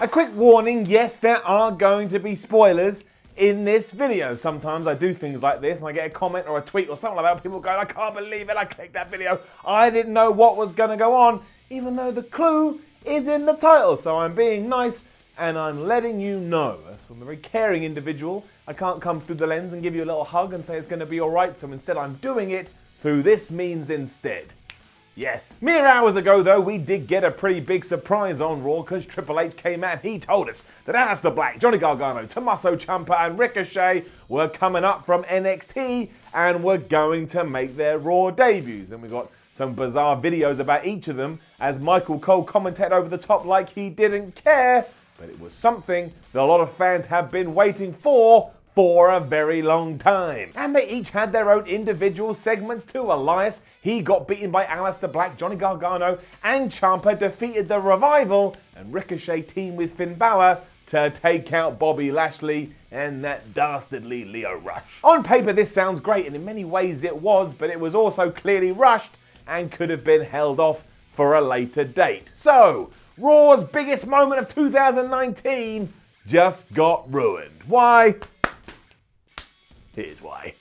A quick warning, yes, there are going to be spoilers in this video. Sometimes I do things like this and I get a comment or a tweet or something like that, people going, I can't believe it, I clicked that video, I didn't know what was going to go on, even though the clue is in the title. So I'm being nice and I'm letting you know. I'm a very caring individual. I can't come through the lens and give you a little hug and say it's going to be alright, so instead I'm doing it through this means instead. Yes. Mere hours ago, though, we did get a pretty big surprise on Raw because Triple H came out and he told us that Aleister Black, Johnny Gargano, Tommaso Ciampa and Ricochet were coming up from NXT and were going to make their Raw debuts. And we got some bizarre videos about each of them as Michael Cole commentated over the top like he didn't care, but it was something that a lot of fans have been waiting for a very long time. And they each had their own individual segments too. Elias, he got beaten by Aleister Black, Johnny Gargano and Ciampa defeated the Revival, and Ricochet teamed with Finn Balor to take out Bobby Lashley and that dastardly Lio Rush. On paper this sounds great, and in many ways it was, but it was also clearly rushed and could have been held off for a later date. So, Raw's biggest moment of 2019 just got ruined. Why? Here's why.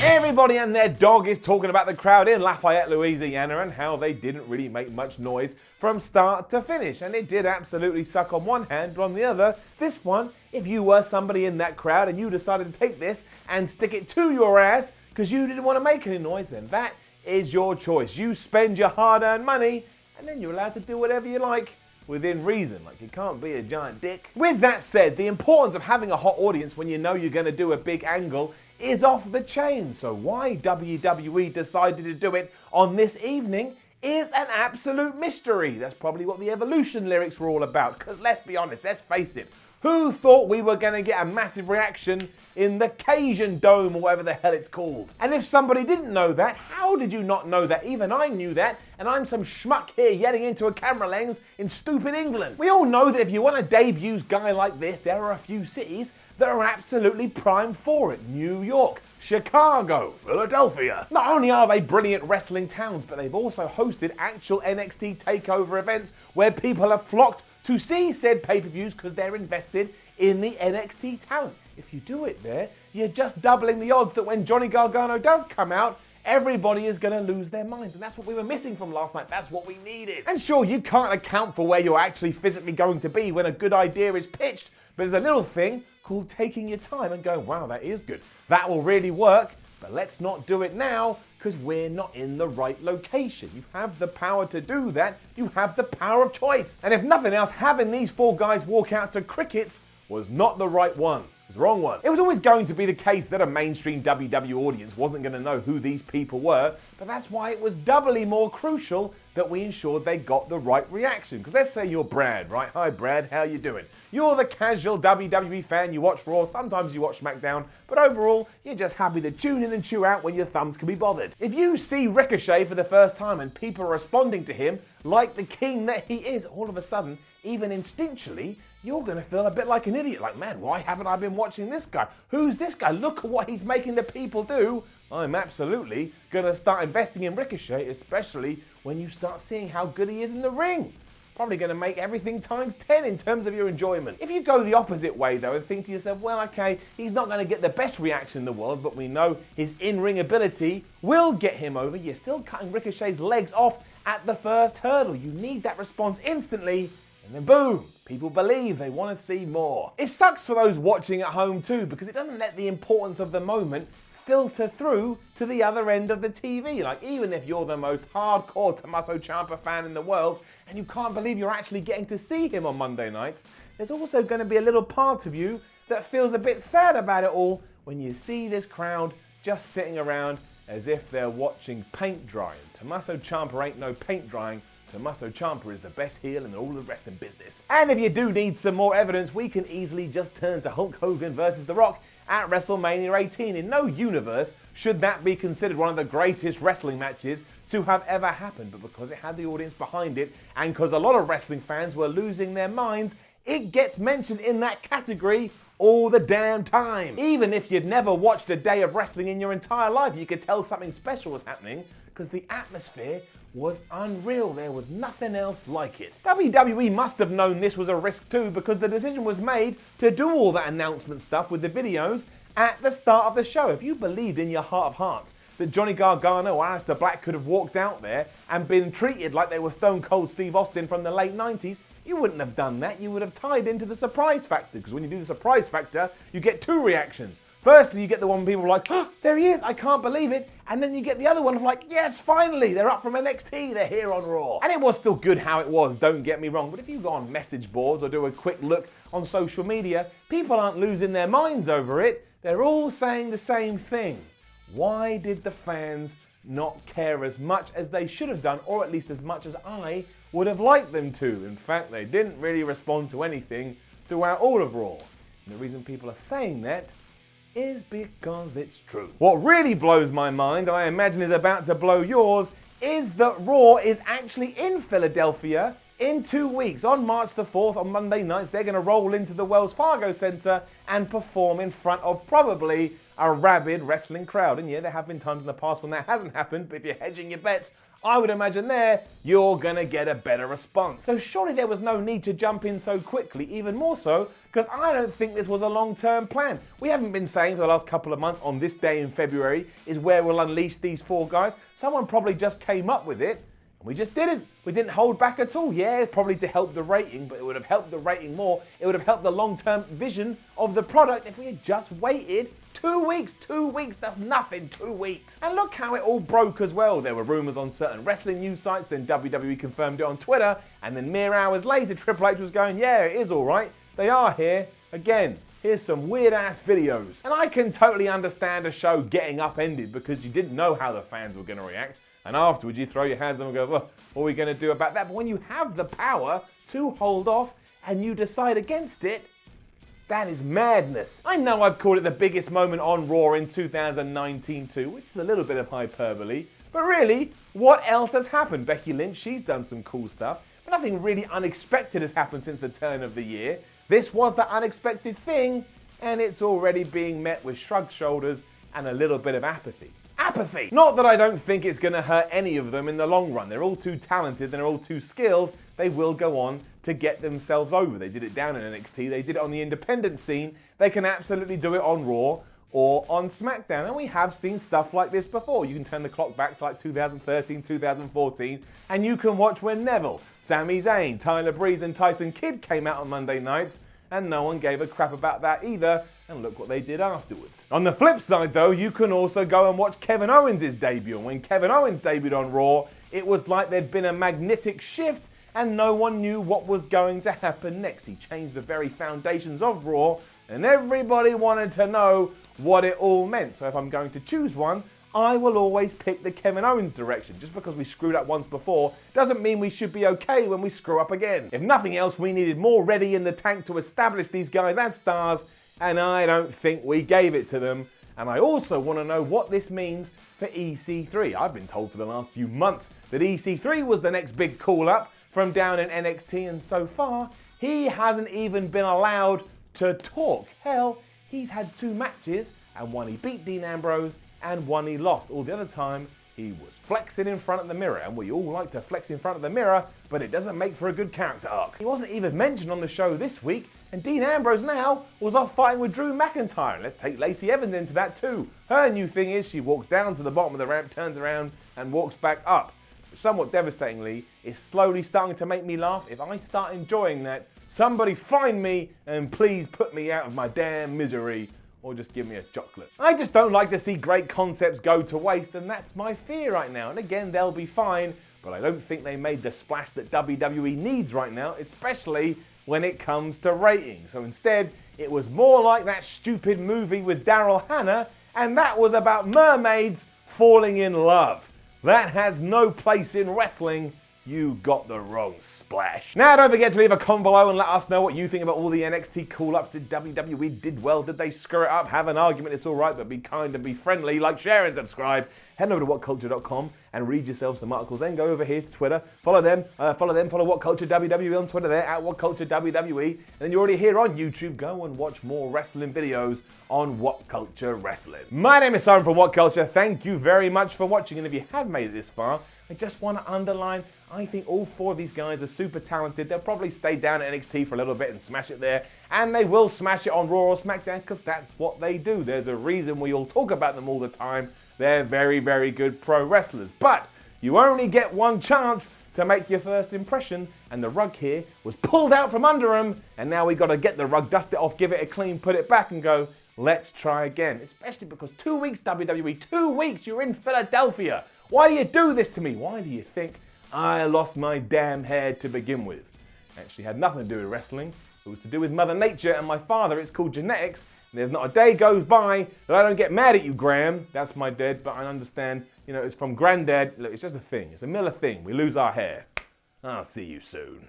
Everybody and their dog is talking about the crowd in Lafayette, Louisiana, and how they didn't really make much noise from start to finish. And it did absolutely suck on one hand, but on the other, this one, if you were somebody in that crowd and you decided to take this and stick it to your ass because you didn't want to make any noise, then that is your choice. You spend your hard-earned money and then you're allowed to do whatever you like within reason. Like, you can't be a giant dick. With that said, the importance of having a hot audience when you know you're going to do a big angle is off the chain. So why WWE decided to do it on this evening is an absolute mystery. That's probably what the Evolution lyrics were all about. Because let's be honest, let's face it, who thought we were going to get a massive reaction in the Cajun Dome or whatever the hell it's called? And if somebody didn't know that, how did you not know that? Even I knew that, and I'm some schmuck here yelling into a camera lens in stupid England. We all know that if you want a debut guy like this, there are a few cities that are absolutely primed for it. New York, Chicago, Philadelphia. Not only are they brilliant wrestling towns, but they've also hosted actual NXT takeover events where people have flocked to see said pay-per-views because they're invested in the NXT talent. If you do it there, you're just doubling the odds that when Johnny Gargano does come out, everybody is going to lose their minds. And that's what we were missing from last night. That's what we needed. And sure, you can't account for where you're actually physically going to be when a good idea is pitched, but there's a little thing called taking your time and going, wow, that is good. That will really work, but let's not do it now because we're not in the right location. You have the power to do that. You have the power of choice. And if nothing else, having these four guys walk out to crickets was not the right one. It was the wrong one. It was always going to be the case that a mainstream WWE audience wasn't going to know who these people were, but that's why it was doubly more crucial that we ensured they got the right reaction. Because let's say you're Brad, right? Hi Brad, how you doing? You're the casual WWE fan, you watch Raw, sometimes you watch SmackDown, but overall, you're just happy to tune in and chew out when your thumbs can be bothered. If you see Ricochet for the first time and people are responding to him like the king that he is, all of a sudden, even instinctually, you're going to feel a bit like an idiot. Like, man, why haven't I been watching this guy? Who's this guy? Look at what he's making the people do. I'm absolutely going to start investing in Ricochet, especially when you start seeing how good he is in the ring. Probably going to make everything times 10 in terms of your enjoyment. If you go the opposite way, though, and think to yourself, well, okay, he's not going to get the best reaction in the world, but we know his in-ring ability will get him over, you're still cutting Ricochet's legs off at the first hurdle. You need that response instantly, and then boom, people believe, they want to see more. It sucks for those watching at home too, because it doesn't let the importance of the moment filter through to the other end of the TV. Like, even if you're the most hardcore Tommaso Ciampa fan in the world and you can't believe you're actually getting to see him on Monday nights, there's also going to be a little part of you that feels a bit sad about it all when you see this crowd just sitting around as if they're watching paint drying. Tommaso Ciampa ain't no paint drying. Tommaso Ciampa is the best heel in all the wrestling business. And if you do need some more evidence, we can easily just turn to Hulk Hogan versus The Rock at WrestleMania 18. In no universe should that be considered one of the greatest wrestling matches to have ever happened, but because it had the audience behind it and because a lot of wrestling fans were losing their minds, it gets mentioned in that category all the damn time. Even if you'd never watched a day of wrestling in your entire life, you could tell something special was happening because the atmosphere was unreal. There was nothing else like it. WWE must have known this was a risk too, because the decision was made to do all that announcement stuff with the videos at the start of the show. If you believed in your heart of hearts that Johnny Gargano or Aleister Black could have walked out there and been treated like they were Stone Cold Steve Austin from the late 90s, you wouldn't have done that. You would have tied into the surprise factor, because when you do the surprise factor, you get two reactions. Firstly, you get the one people are like, oh, there he is, I can't believe it. And then you get the other one of like, yes, finally, they're up from NXT, they're here on Raw. And it was still good how it was, don't get me wrong, but if you go on message boards or do a quick look on social media, people aren't losing their minds over it. They're all saying the same thing. Why did the fans not care as much as they should have done, or at least as much as I would have liked them to? In fact, they didn't really respond to anything throughout all of Raw. And the reason people are saying that is because it's true. What really blows my mind, and I imagine is about to blow yours, is that Raw is actually in Philadelphia in 2 weeks. On March the 4th, on Monday nights, they're going to roll into the Wells Fargo Center and perform in front of probably a rabid wrestling crowd. And yeah, there have been times in the past when that hasn't happened, but if you're hedging your bets, I would imagine there, you're going to get a better response. So surely there was no need to jump in so quickly, even more so, because I don't think this was a long-term plan. We haven't been saying for the last couple of months, on this day in February is where we'll unleash these four guys. Someone probably just came up with it, and we just didn't. We didn't hold back at all. Yeah, probably to help the rating, but it would have helped the rating more. It would have helped the long-term vision of the product if we had just waited 2 weeks. 2 weeks, that's nothing, 2 weeks. And look how it all broke as well. There were rumors on certain wrestling news sites, then WWE confirmed it on Twitter, and then mere hours later, Triple H was going, yeah, it is all right. They are here. Again, here's some weird-ass videos. And I can totally understand a show getting upended because you didn't know how the fans were going to react. And afterwards, you throw your hands up and go, well, what are we going to do about that? But when you have the power to hold off and you decide against it, that is madness. I know I've called it the biggest moment on Raw in 2019 too, which is a little bit of hyperbole. But really, what else has happened? Becky Lynch, she's done some cool stuff. But nothing really unexpected has happened since the turn of the year. This was the unexpected thing, and it's already being met with shrugged shoulders and a little bit of apathy. Apathy! Not that I don't think it's going to hurt any of them in the long run. They're all too talented, they're all too skilled. They will go on to get themselves over. They did it down in NXT, they did it on the independent scene. They can absolutely do it on Raw or on SmackDown. And we have seen stuff like this before. You can turn the clock back to like 2013, 2014, and you can watch when Neville, Sami Zayn, Tyler Breeze and Tyson Kidd came out on Monday nights, and no one gave a crap about that either, and look what they did afterwards. On the flip side though, you can also go and watch Kevin Owens' debut, and when Kevin Owens debuted on Raw, it was like there'd been a magnetic shift and no one knew what was going to happen next. He changed the very foundations of Raw, and everybody wanted to know what it all meant. So if I'm going to choose one, I will always pick the Kevin Owens direction. Just because we screwed up once before doesn't mean we should be okay when we screw up again. If nothing else, we needed more ready in the tank to establish these guys as stars, and I don't think we gave it to them. And I also want to know what this means for EC3. I've been told for the last few months that EC3 was the next big call-up from down in NXT, and so far, he hasn't even been allowed to talk. Hell, he's had 2 matches, and one he beat Dean Ambrose, and one he lost. All the other time, he was flexing in front of the mirror, and we all like to flex in front of the mirror, but it doesn't make for a good character arc. He wasn't even mentioned on the show this week, and Dean Ambrose now was off fighting with Drew McIntyre. Let's take Lacey Evans into that too. Her new thing is she walks down to the bottom of the ramp, turns around, and walks back up. Which, somewhat devastatingly, is slowly starting to make me laugh. If I start enjoying that, somebody find me and please put me out of my damn misery, or just give me a chocolate. I just don't like to see great concepts go to waste, and that's my fear right now. And again, they'll be fine, but I don't think they made the splash that WWE needs right now, especially when it comes to ratings. So instead, it was more like that stupid movie with Daryl Hannah, and that was about mermaids falling in love. That has no place in wrestling, you got the wrong splash. Now, don't forget to leave a comment below and let us know what you think about all the NXT call-ups. Did WWE did well? Did they screw it up? Have an argument, it's all right, but be kind and be friendly. Like, share, and subscribe. Head over to whatculture.com and read yourself some articles. Then go over here to Twitter. Follow What Culture WWE on Twitter there, at What Culture WWE. And then you're already here on YouTube. Go and watch more wrestling videos on What Culture Wrestling. My name is Simon from What Culture. Thank you very much for watching. And if you have made it this far, I just want to underline, I think all four of these guys are super talented. They'll probably stay down at NXT for a little bit and smash it there. And they will smash it on Raw or SmackDown because that's what they do. There's a reason we all talk about them all the time. They're very, very good pro wrestlers. But you only get one chance to make your first impression. And the rug here was pulled out from under them. And now we got to get the rug, dust it off, give it a clean, put it back and go, let's try again. Especially because 2 weeks, WWE, 2 weeks, you're in Philadelphia. Why do you do this to me? Why do you think I lost my damn hair to begin with? Actually had nothing to do with wrestling. It was to do with Mother Nature and my father. It's called genetics. And there's not a day goes by that I don't get mad at you, Graham. That's my dad, but I understand, you know, it's from Granddad. Look, it's just a thing. It's a Miller thing. We lose our hair. I'll see you soon.